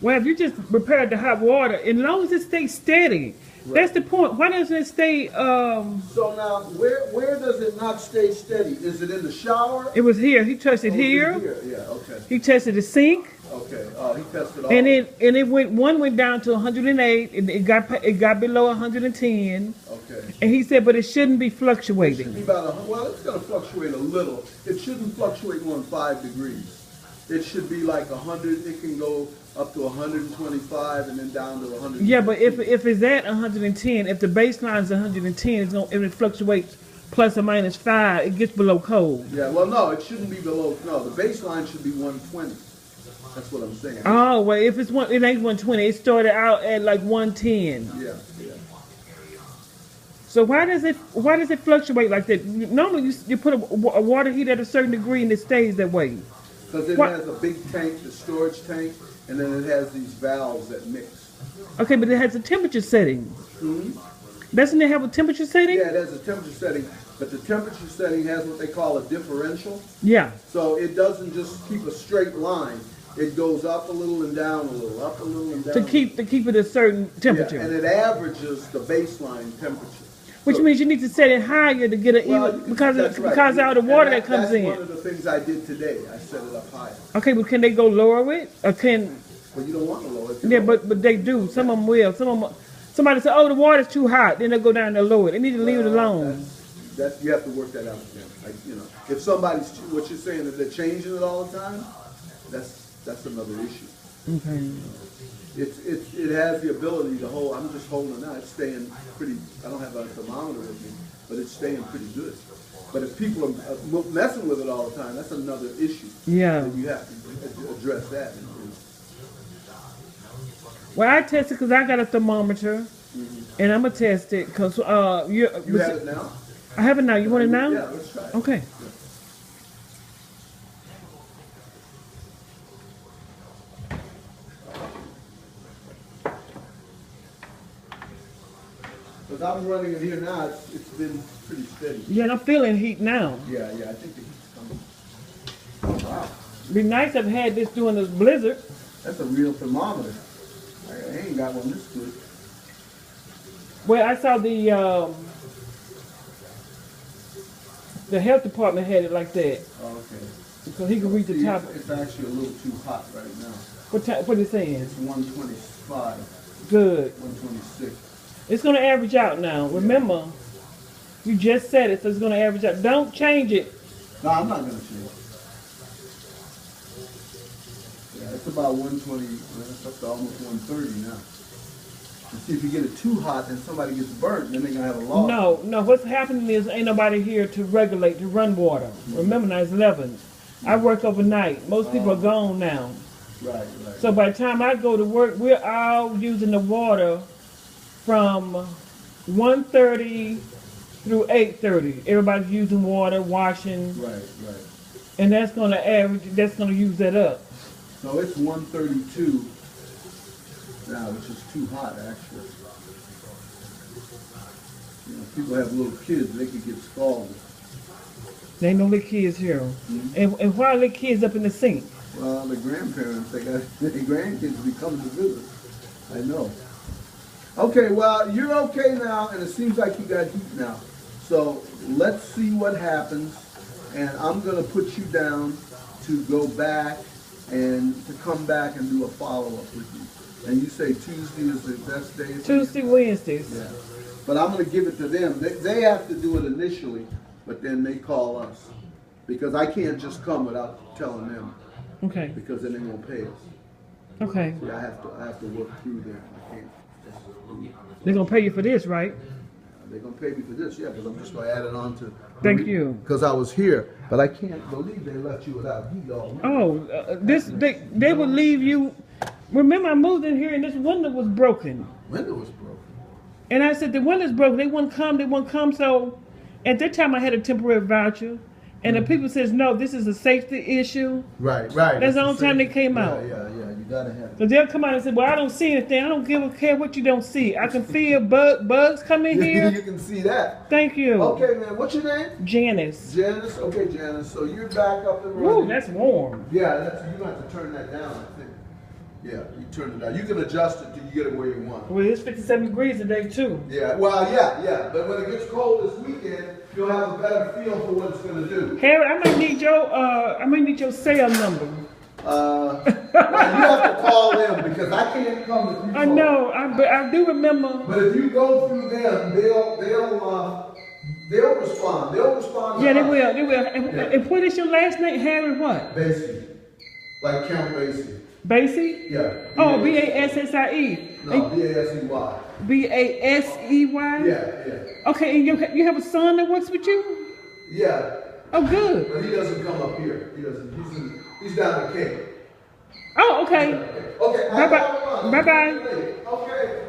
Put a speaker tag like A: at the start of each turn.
A: Well, if you just prepare the hot water, as long as it stays steady,
B: Right.
A: that's the point. Why doesn't it stay?
B: So now, where does it not stay steady? Is it in the shower?
A: It was here. He touched it
B: Oh,
A: here.
B: it's in here. Yeah. Okay.
A: He tested the sink,
B: Okay. Oh, he tested all.
A: and it went down to 108. It got below 110,
B: Okay.
A: and he said, but it shouldn't be
B: It should
A: fluctuating.
B: be about well, it's going to fluctuate a little. It shouldn't fluctuate more than 5 degrees. It should be like 100. It can go up to 125 and then down to 100.
A: Yeah, but if it's at 110, if the baseline is 110, if it fluctuates plus or minus 5, it gets below cold.
B: Yeah. Well, no, it shouldn't be below. No, the baseline should be 120. That's what I'm saying.
A: Oh, well, if it ain't 120. It started out at like 110.
B: Yeah. Yeah.
A: So why does it fluctuate like that? Normally you put a water heater at a certain degree and it stays that way.
B: Because it has a big tank, the storage tank, and then it has these valves that mix.
A: Okay, but it has a temperature setting.
B: Mm-hmm.
A: Doesn't it have a temperature setting?
B: Yeah, it has a temperature setting, but the temperature setting has what they call a differential.
A: Yeah.
B: So it doesn't just keep a straight line. It goes up a little and down a little, up a little and down.
A: To keep it a certain temperature.
B: Yeah, and it averages the baseline temperature.
A: Which means you need to set it higher to get an even because of all the water that comes in.
B: That's one of the things I did today. I set it up higher.
A: Okay, but can they go lower it? Or can
B: Well, you don't want to lower it.
A: yeah, but they do. Some of them will. Somebody say, oh, the water's too hot. Then they'll go down and lower it. They need to leave it alone.
B: You have to work that out with them. Like, if somebody's what you're saying that they're changing it all the time, that's another issue.
A: Okay.
B: It has the ability to hold. I'm just holding it now. It's staying pretty. I don't have a thermometer with me, but it's staying pretty good. But if people are messing with it all the time, that's another issue.
A: Yeah.
B: And you have to address that.
A: Well, I tested because I got a thermometer, and I'm gonna test it because
B: You have it now?
A: I have it now. You want it now?
B: Yeah, let's try it.
A: Okay.
B: Because I'm running it here now, it's been pretty steady.
A: Yeah, and I'm feeling heat now.
B: Yeah, I think the heat's coming. Wow.
A: It'd be nice if I had this during this blizzard.
B: That's a real thermometer. I ain't got one this good.
A: Well, I saw the health department had it like that.
B: Oh, okay.
A: Because he can read the top.
B: It's actually a little too hot right now.
A: What is saying?
B: It's 125,
A: Good.
B: 126.
A: It's going to average out now. Remember, you just said it, so it's going to average out. Don't change it.
B: No, I'm not going to change it. Yeah, it's about 120. It's up to almost 130 now. And see, if you get it too hot and somebody gets burnt, then they're going to have a loss.
A: No. What's happening is ain't nobody here to regulate, to run water. Remember, now it's 11. I work overnight. Most people are gone now.
B: Right.
A: So by the time I go to work, we're all using the water from 1:30 through 8:30. Everybody's using water, washing.
B: Right.
A: And that's going to average, that's going to use that up.
B: So it's 132 now, which is too hot, actually. People have little kids, they could get scalded.
A: There ain't no little kids here.
B: Mm-hmm.
A: And why are little kids up in the sink?
B: Well, the grandparents, they got their grandkids be coming to visit. I know. Okay, well, you're okay now, and it seems like you got heat now. So let's see what happens, and I'm going to put you down to go back and to come back and do a follow-up with you. And you say Tuesday is the best day?
A: Tuesday, Wednesdays.
B: Yeah. But I'm going to give it to them. They have to do it initially, but then they call us. Because I can't just come without telling them.
A: Okay.
B: Because then they're going to pay us.
A: Okay.
B: See, I have to work through them. I can't.
A: They're going to pay you for this, right?
B: They're going to pay me for this, yeah, because I'm just going to add it on to...
A: Thank you.
B: Because I was here. But I can't believe they left you without heat all week.
A: Oh, they would leave you... Remember, I moved in here and this window was broken.
B: Window was broken.
A: And I said, the window's broken. They wouldn't come. So at that time, I had a temporary voucher. And the people says, no, this is a safety issue.
B: Right.
A: That's the only time they came out.
B: Yeah, you got to have it.
A: So they'll come out and say, well, I don't see anything. I don't give a care what you don't see. I can feel bugs coming here.
B: You can see that.
A: Thank you.
B: Okay, man. What's your name?
A: Janice.
B: Janice? Okay, Janice. So you're back up and running.
A: Ooh, that's warm.
B: Yeah, you have to turn that down, I think. Yeah, you turn it down. You can adjust it till you get it where you want.
A: Well, it's 57 degrees today too.
B: Yeah, well, yeah. But when it gets cold this weekend, you'll have a better feel for what it's going to do.
A: Harry, I might need your cell number.
B: Well, you have to call them because I can't come if you call.
A: I know, but I do remember.
B: But if you go through them, they'll respond. They'll respond.
A: Yeah,
B: to
A: they
B: us.
A: will. They will. And what is your last name? Harry what?
B: Basie. Like Count Basie.
A: Basie?
B: Yeah.
A: Oh, B-A-S-S-I-E.
B: No, B-A-S-E-Y.
A: B-A-S-E-Y?
B: Yeah.
A: Okay, and you have a son that works with you?
B: Yeah.
A: Oh, good.
B: But he doesn't come up here. He doesn't. He's down the Cape.
A: Oh, okay.
B: Okay.
A: Bye-bye. Bye-bye.
B: Okay.